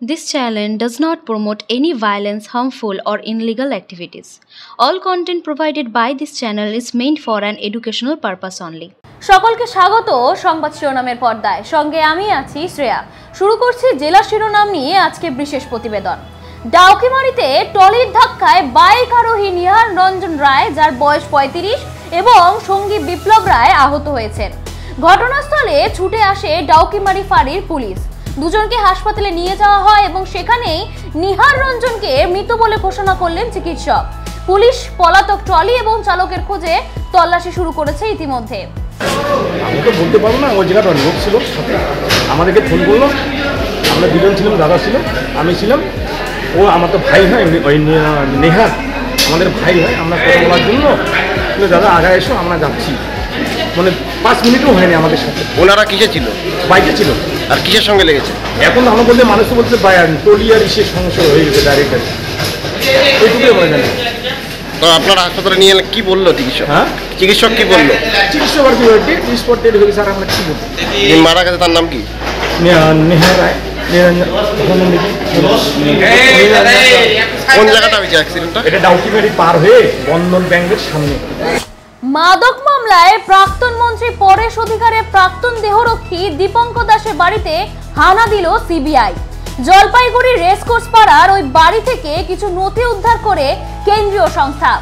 This channel does not promote any violence, harmful, or illegal activities. All content provided by this channel is meant for an educational purpose only. সকলকে স্বাগত সংবাদ শিরোনামের পর্দায়। সঙ্গে আমি আছি শ্রেয়া। শুরু করছি জেলা শিরোনাম নিয়ে আজকে বিশেষ প্রতিবেদন। ডাউকিমারিতে ট্রলির ধাক্কায় বাইক আরোহী নিহার রঞ্জন রায়, যার বয়স 35, এবং সঙ্গী বিপ্লব রায় আহত হয়েছেন। ঘটনাস্থলে ছুটে আসে ডাউকিমারি ফাঁড়ির পুলিশ। দুজনকে হাসপাতালে নিয়ে যাওয়া হয় এবং সেখানেই নিহার রঞ্জনকে মৃত বলে ঘোষণা করলেন চিকিৎসক। পুলিশ পলাতক ট্রলি এবং চালকের খোঁজে তল্লাশি শুরু করেছে ইতিমধ্যে। আমি তো বলতে পারবো না, ওই জায়গাটা লোক ছিল, আমাদেরকে ফোন করলো। আমরা দুজন ছিলাম, দাদা ছিল, আমি ছিলাম। ও আমার তো ভাই হয়, ওই নেহার আমাদের ভাই হয়। আমরা কথা বলার জন্য দাদা আগায় এসো, আমরা যাচ্ছি। মানে 5 মিনিটও হয়নি আমাদের সাথে। ওনারা কিসে ছিল? বাইকে ছিল। আর কিসের সঙ্গে লেগেছে? এখন আমরা বলতে মানুষ বলতে টলি আর ইসের সমস্যা হয়ে গেছে ডাইরেক্ট। এইটুকুই আমরা জানি। তো আপনারা হাসপাতালে নিয়ে এলেন, কি বললো চিকিৎসক? হ্যাঁ, চিকিৎসক কি বললো? চিকিৎসক আর কি স্পট ডেট হয়ে স্যার, আমরা কি বলবো? যিনি মারা গেছে তার নাম কি? নেহার রায়। কোন জায়গাটা হয়েছে অ্যাক্সিডেন্টটা? এটা ডাউকিমারি পার হয়ে বন্ধন ব্যাংকের সামনে। মাদক মামলায় প্রাক্তন মন্ত্রী পরেশ অধিকারের প্রাক্তন দেহরক্ষী দীপঙ্কর দাসের বাড়িতে হানা দিল সিবিআই। জলপাইগুড়ির রেসকোর্স পাড়ার ওই বাড়ি থেকে কিছু নথি উদ্ধার করে কেন্দ্রীয় সংস্থা।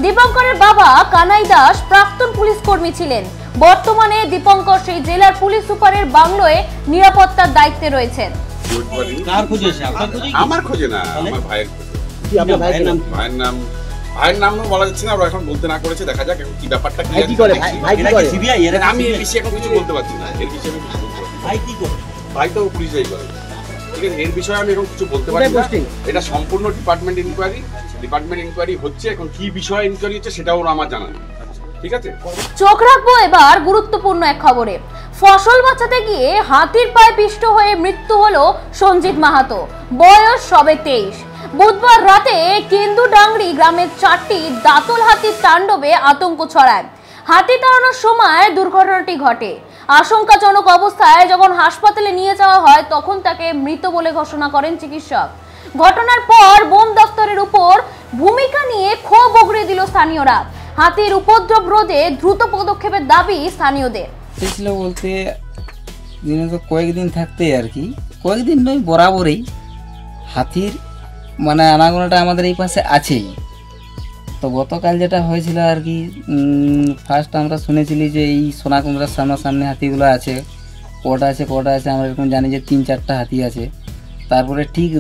দীপঙ্করের বাবা কানাই দাস প্রাক্তন পুলিশ কর্মী ছিলেন। বর্তমানে দীপঙ্কর সেই জেলার পুলিশ সুপারের বাংলোয় নিরাপত্তার দায়িত্বে রয়েছেন। আমার খোঁজে না, আমার ভাইয়ের খোঁজে। আপনার ভাইয়ের নাম? ভাইয়ের নাম বলা যাচ্ছে না, আমরা এখন বলতে না করেছে। দেখা যাক কি ব্যাপারটা কি করে। আমি এর বিষয়ে এখন কিছু বলতে পারছি না। এর বিষয়ে আমি কিছু বলতে পারছি না। ভাই কি করে? ভাই তো পুলিশই করে। ঠিক আছে, এর বিষয়ে আমি এখন কিছু বলতে পারছি না। এটা সম্পূর্ণ ডিপার্টমেন্ট ইনকোয়ারি হচ্ছে। এখন কি বিষয়ে ইনকোয়ারি হচ্ছে সেটাও আমার জানা নেই। ঠিক আছে, চোখ রাখবো এবার গুরুত্বপূর্ণ এক খবরে। ফসল বাঁচাতে গিয়ে হাতির পায়ে পিষ্ট হয়ে মৃত্যু হলো সঞ্জিত মাহাতো, বয়স সবে 23। বুধবার রাতে কেন্দুডাংরি গ্রামের 4টি দাঁতল হাতির তাণ্ডবে আতঙ্ক ছড়ায়। হাতি তাড়ানোর সময় দুর্ঘটনাটি ঘটে। আশঙ্কাজনক অবস্থায় যখন হাসপাতালে নিয়ে যাওয়া হয় তখন তাকে মৃত বলে ঘোষণা করেন চিকিৎসক। ঘটনার পর বন দফতরের উপর ভূমিকা নিয়ে ক্ষোভ উগরে দিল স্থানীয়রা। হাতির উপদ্রব রোধে দ্রুত পদক্ষেপের দাবি স্থানীয়দের। ছিল বলতে দিনে তো কয়েকদিন থাকতে আর কি, কয়েকদিন নয় বরাবরই হাতির মানে আনাগোনাটা আমাদের এই পাশে আছেই। তো গতকাল যেটা হয়েছিল আর কি, ফার্স্ট আমরা শুনেছিলি যে এই সোনাকুমড়ার সামনাসামনি হাতিগুলো আছে, কটা আছে আমরা এরকম জানি যে 3-4টা হাতি আছে। তারপরে ঠিক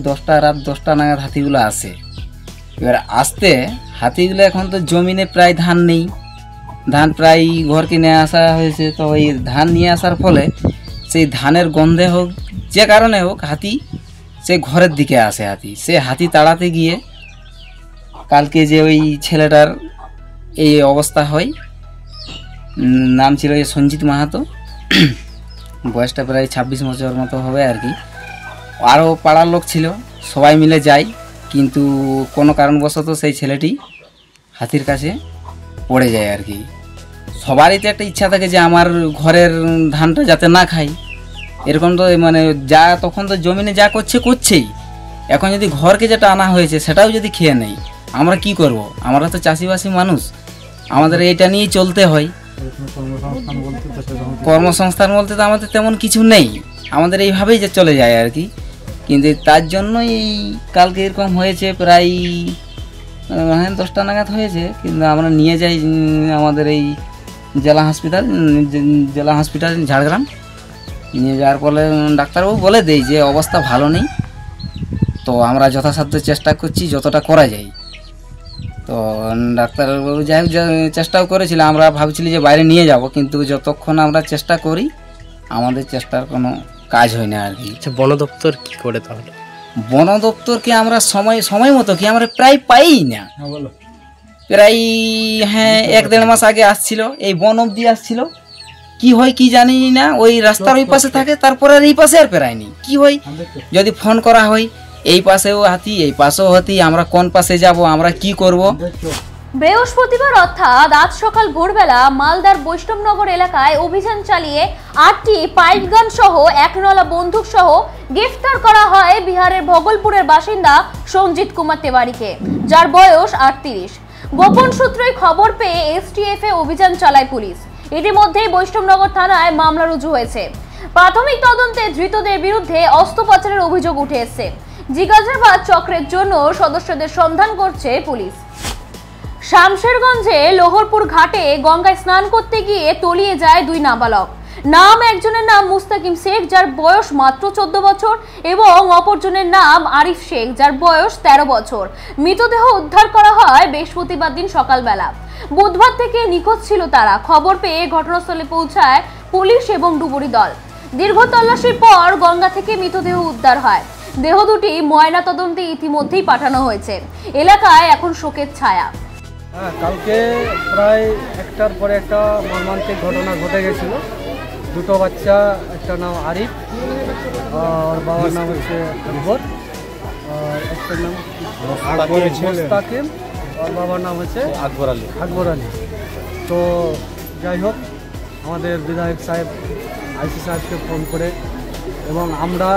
রাত 10টা নাগাদ হাতিগুলো আসে। এবার আসতে হাতিগুলো এখন তো জমিনে প্রায় ধান নেই, ধান প্রায় ঘরকে নিয়ে আসা হয়েছে। তো এই ধান নিয়ে আসার ফলে সেই ধানের গন্ধে হোক, যে কারণে হোক, হাতি সে ঘরের দিকে আসে। সে হাতি তাড়াতে গিয়ে কালকে যে ওই ছেলেটার এই অবস্থা হয়, নাম ছিল সঞ্জিত মাহাতো, বয়সটা প্রায় 26 বছর মতো হবে আর কি। আরও পাড়ার লোক ছিল, সবাই মিলে যায়, কিন্তু কোনো কারণবশত সেই ছেলেটি হাতির কাছে পড়ে যায় আর কি। সবারই তো একটা ইচ্ছা থাকে যে আমার ঘরের ধানটা যাতে না খাই, এরকম তো মানে যা তখন তো জমিনে যা করছেই। এখন যদি ঘরকে যেটা আনা হয়েছে সেটাও যদি খেয়ে নেই, আমরা কি করব? আমরা তো চাষিবাসী মানুষ, আমাদের এটা নিয়েই চলতে হয়। কর্মসংস্থান বলতে তো আমাদের তেমন কিছু নেই, আমাদের এইভাবেই যে চলে যায় আর কি। কিন্তু তার জন্যই কালকে এরকম হয়েছে, প্রায় 10টা নাগাদ হয়েছে। কিন্তু আমরা নিয়ে যাই আমাদের এই জেলা হসপিটাল ঝাড়গ্রাম। নিয়ে যাওয়ার ফলে ডাক্তারবাবু বলে দেয় যে অবস্থা ভালো নেই। তো আমরা যথাসাধ্য চেষ্টা করছি যতটা করা যায়। তো ডাক্তারবাবু যাই হোক চেষ্টাও করেছিল, আমরা ভাবছিলি যে বাইরে নিয়ে যাব, কিন্তু যতক্ষণ আমরা চেষ্টা করি আমাদের চেষ্টার কোনো কাজ হয় না আর কি। বন দপ্তর কি করে তাহলে? বন দপ্তরকে আমরা সময় মতো কি আমরা প্রায় পাই না। প্রায় 1-1.5 মাস আগে আসছিল, এই বন অবধি আসছিল। কি হয় কি জানি না, ওই রাস্তার ওই পাশে থাকে, তারপরে আর এই পাশে আর পেরায়নি। কি হয় যদি ফোন করা হয়, এই পাশেও হাতি, এই পাশেও হাতি, আমরা কোন পাশে যাব, আমরা কি করব? বৃহস্পতিবার অর্থাৎ আজ সকাল ভোরবেলা মালদার বৈষ্ণবনগর এলাকায় অভিযান চালিয়ে 8টি পাইপ গান সহ 1 নলা বন্দুক সহ গ্রেফতার করা হয় বিহারের ভগলপুরের বাসিন্দা সঞ্জিত কুমার তেওয়ারিকে, যার বয়স 38। গোপন সূত্রে খবর পেয়ে এসটিএফ এ অভিযান চালায় পুলিশ। ইতিমধ্যেই বৈষ্ণবনগর থানায় মামলা রুজু হয়েছে। প্রাথমিক তদন্তে ধৃতদের বিরুদ্ধে অস্ত্র পাচারের অভিযোগ উঠে এসেছে। জিজ্ঞাসাবাদ চক্রের জন্য সদস্যদের সন্ধান করছে পুলিশ। শামশেরগঞ্জে লোহরপুর ঘাটে গঙ্গায় স্নান করতে গিয়ে তলিয়ে যায় 2 নাবালক। একজনের নাম মুস্তাকিম শেখ, যার বয়স মাত্র 14 বছর, এবং অপরজনের নাম আরিফ শেখ, যার বয়স 13 বছর। মৃতদেহ উদ্ধার করা হয় বৃহস্পতিবার দিন সকালবেলা। বুধবার থেকে নিখোঁজ ছিল তারা। খবর পেয়ে ঘটনাস্থলে পৌঁছায় পুলিশ এবং ডুবুরি দল। দীর্ঘ তল্লাশির পর গঙ্গা থেকে মৃতদেহ উদ্ধার হয়। দেহ দুটি ময়না তদন্তে ইতিমধ্যেই পাঠানো হয়েছে। এলাকায় এখন শোকের ছায়া। কালকে প্রায় 1টার পরে একটা মর্মান্তিক ঘটনা ঘটে গেছিল। 2টো বাচ্চা, একটা নাম আরিফ আর বাবার নাম হচ্ছে আকবর, আর একটা নাম মুস্তাকিম আর বাবার নাম হচ্ছে আকবর আলী। তো যাই হোক, আমাদের বিধায়ক সাহেব আইসি সাহেবকে ফোন করে এবং আমরা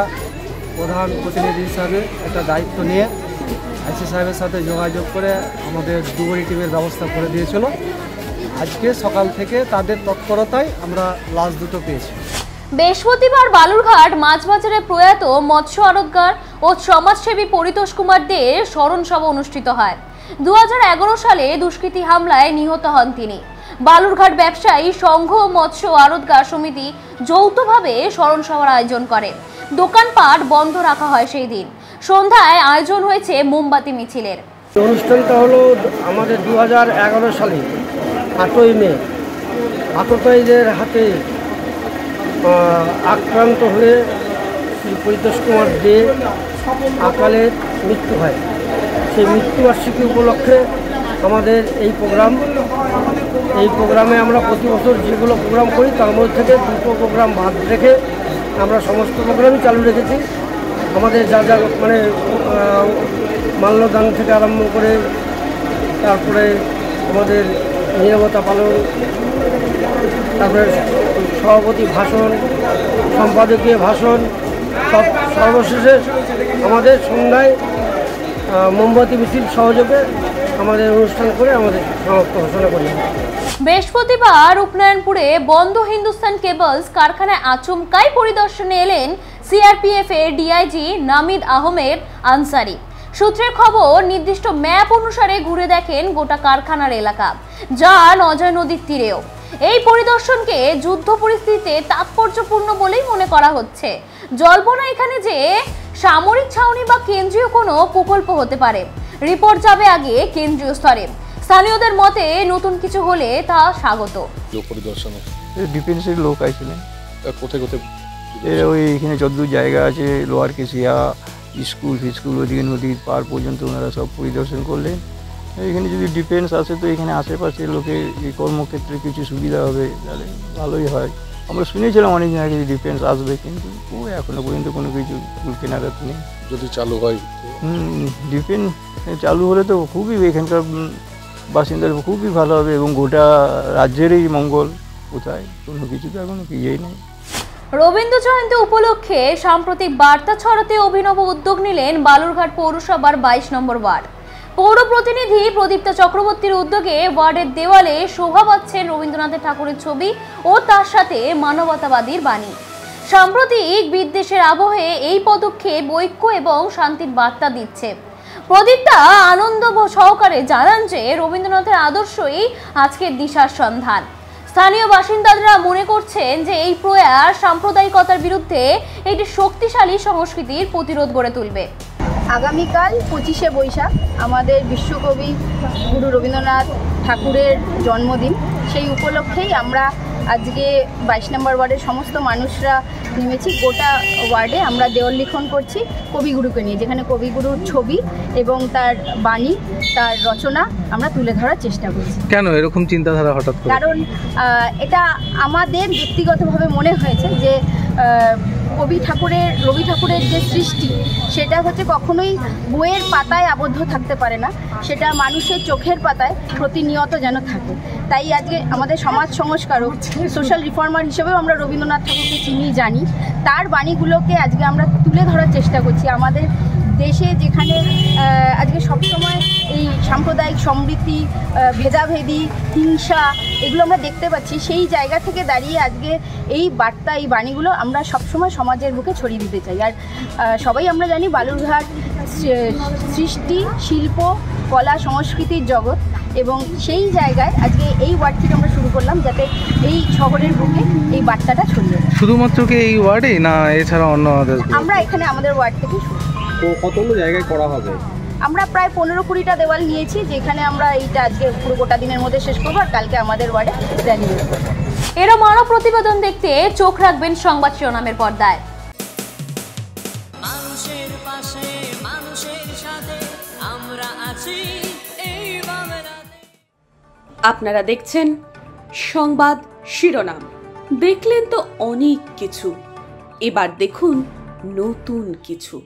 প্রধান প্রতিনিধি হিসাবে একটা দায়িত্ব নিয়ে আইসি সাহেবের সাথে যোগাযোগ করে আমাদের ডুবুরি টিমের ব্যবস্থা করে দিয়েছিল। আজকে সকাল থেকে তাদের তৎপরতায় আমরা লাশ দুটো পেয়েছি। বৃহস্পতিবার বালুরঘাট মাছবাজারে প্রয়াত মৎস্য আড়তদার ও সমাজসেবী পরিতোষ কুমার দের স্মরণ সভা অনুষ্ঠিত হয়। 2011 সালে দুষ্কৃতী হামলায় নিহত হন তিনি। বালুরঘাট ব্যবসায়ী সংঘ ও মৎস্য আড়তদার সমিতি যৌথভাবে স্মরণ সভার আয়োজন করে। দোকানপাট বন্ধ রাখা হয় সেই দিন। সন্ধ্যায় আয়োজন হয়েছে মোমবাতি মিছিলের। অনুষ্ঠানটা হলো আমাদের 2011 সালে 8ই মে আততায়ীদের হাতে আক্রান্ত হয়ে শ্রী পরিতোষ কুমার দে আকালে মৃত্যু হয়। সেই মৃত্যুবার্ষিকী উপলক্ষে আমাদের এই প্রোগ্রামে আমরা প্রতি বছর যেগুলো প্রোগ্রাম করি তার মধ্যে থেকে 2টো প্রোগ্রাম বাদ রেখে আমরা সমস্ত প্রোগ্রামই চালু রেখেছি। আমাদের যা মানে মাল্যদান থেকে আরম্ভ করে তারপরে আমাদের নীরবতা পালন, তারপরে সভাপতি ভাষণ, সম্পাদকীয় ভাষণ, সর্বশেষে আমাদের সন্ধ্যায় মোমবাতি মিছিল সহযোগে আমাদের অনুষ্ঠান করে আমাদের সমাপ্ত ঘোষণা করি। বৃহস্পতিবার উপনয়নপুরে বন্ধ হিন্দুস্তান কেবলস কারখানায় আচমকাই পরিদর্শনে এলেন সিআরপিএফ এর ডিআইজি নামিদ আহমেদ আনসারি। সূত্রের খবর, নির্দিষ্ট ম্যাপ অনুসারে ঘুরে দেখেন গোটা কারখানার এলাকা, যান অজয় নদীর তীরেও। এই পরিদর্শনকে যুদ্ধ পরিস্থিতিতে তাৎপর্যপূর্ণ বলেই মনে করা হচ্ছে। জল্পনা এখানে যে সামরিক ছাউনি বা কেন্দ্রীয় কোনো প্রকল্প হতে পারে। রিপোর্ট যাবে আগে কেন্দ্রীয় স্তরে। স্থানীয়দের মতে নতুন কিছু হলে তা স্বাগত। পরিদর্শনে ডিফেন্সের লোক আসছিলেন। কোথায় ওই এখানে যতদূর জায়গা আছে, লোয়ার কেশিয়া স্কুল ওদিকে নদীর পার পর্যন্ত ওনারা সব পরিদর্শন করলেন। এখানে যদি ডিফেন্স আসে তো এখানে আশেপাশে লোকের এই কর্মক্ষেত্রে কিছু সুবিধা হবে, তাহলে ভালোই হয়। আমরা শুনেছিলাম অনেকদিন আগে ডিফেন্স আসবে, কিন্তু এখনো পর্যন্ত কোনো কিছু কেনারাত নেই। যদি চালু হয়, ডিফেন্স চালু হলে তো খুবই এখানকার বাসিন্দার খুবই ভালো হবে এবং গোটা রাজ্যেরই মঙ্গল। কোথায় কোনো কিছু তো এখনো ইয়েই নেই। রবীন্দ্র জয়ন্তী উপলক্ষে সাম্প্রতিক বার্তা ছড়াতে অভিনব উদ্যোগ নিলেন বালুরঘাট পৌরসভার 22 নম্বর ওয়ার্ড। পৌর প্রতিনিধি প্রদীপ্তা চক্রবর্তীর উদ্যোগে ওয়ার্ডের দেওয়ালে শোভা পাচ্ছেন রবীন্দ্রনাথ ঠাকুরের ছবি ও তার সাথে মানবতাবাদীর বাণী। সাম্প্রতিক বিদ্বেষের আবহে এই পদক্ষেপ ঐক্য এবং শান্তির বার্তা দিচ্ছে। প্রদীপ্তা আনন্দ সহকারে জানান যে রবীন্দ্রনাথের আদর্শই আজকের দিশার সন্ধান। স্থানীয় বাসিন্দারা মনে করছেন যে এই প্রয়াস সাম্প্রদায়িকতার বিরুদ্ধে একটি শক্তিশালী সংস্কৃতির প্রতিরোধ গড়ে তুলবে। আগামীকাল 25শে বৈশাখ আমাদের বিশ্বকবি গুরু রবীন্দ্রনাথ ঠাকুরের জন্মদিন। সেই উপলক্ষেই আমরা আজকে 22 নম্বর ওয়ার্ডের সমস্ত মানুষরা নেমেছি। গোটা ওয়ার্ডে আমরা দেওয়াল লিখন করছি কবিগুরুকে নিয়ে, যেখানে কবিগুরুর ছবি এবং তার বাণী, তার রচনা আমরা তুলে ধরার চেষ্টা করছি। কেন এরকম চিন্তাধারা হঠাৎ করে? কারণ এটা আমাদের ব্যক্তিগতভাবে মনে হয়েছে যে রবি ঠাকুরের যে সৃষ্টি সেটা হচ্ছে কখনোই বইয়ের পাতায় আবদ্ধ থাকতে পারে না, সেটা মানুষের চোখের পাতায় প্রতিনিয়ত যেন থাকে। তাই আজকে আমাদের সমাজ সংস্কারক, সোশ্যাল রিফর্মার হিসেবেও আমরা রবীন্দ্রনাথ ঠাকুরকে চিনি, জানি। তার বাণীগুলোকে আজকে আমরা তুলে ধরার চেষ্টা করছি। আমাদের দেশে যেখানে আজকে সবসময় এই সাম্প্রদায়িক সম্প্রীতি, ভেদাভেদি, হিংসা এগুলো আমরা দেখতে পাচ্ছি, সেই জায়গা থেকে দাঁড়িয়ে আজকে এই বার্তা, এই বাণীগুলো আমরা সবসময় সমাজের বুকে ছড়িয়ে দিতে চাই। আর সবাই আমরা জানি বালুরঘাট সৃষ্টি, শিল্প, কলা, সংস্কৃতির জগৎ, এবং সেই জায়গায় আজকে এই ওয়ার্ড থেকে আমরা শুরু করলাম যাতে এই শহরের বুকে এই বার্তাটা ছড়িয়ে যায়। শুধুমাত্র কি এই ওয়ার্ডেই না এছাড়া অন্য আমরা এখানে আমাদের ওয়ার্ড থেকে শুরু। তো কতগুলো জায়গায় করা হবে? আমরা প্রায় 15-20টা দেওয়াল নিয়েছি, যেখানে আমরা এইটা আজকে পুরো গোটা দিনের মধ্যে শেষ করবো, আর কালকে আমাদের ওয়ার্ডে র্যালি করবো। এরম আরো প্রতিবেদন দেখতে চোখ রাখবেন সংবাদ শিরোনামের পর্দায়। মানুষের পাশে, মানুষের সাথে আমরা আছি এই বাংলাতে। আপনারা দেখছেন সংবাদ শিরোনাম। দেখলেন তো অনেক কিছু, এবার দেখুন নতুন কিছু।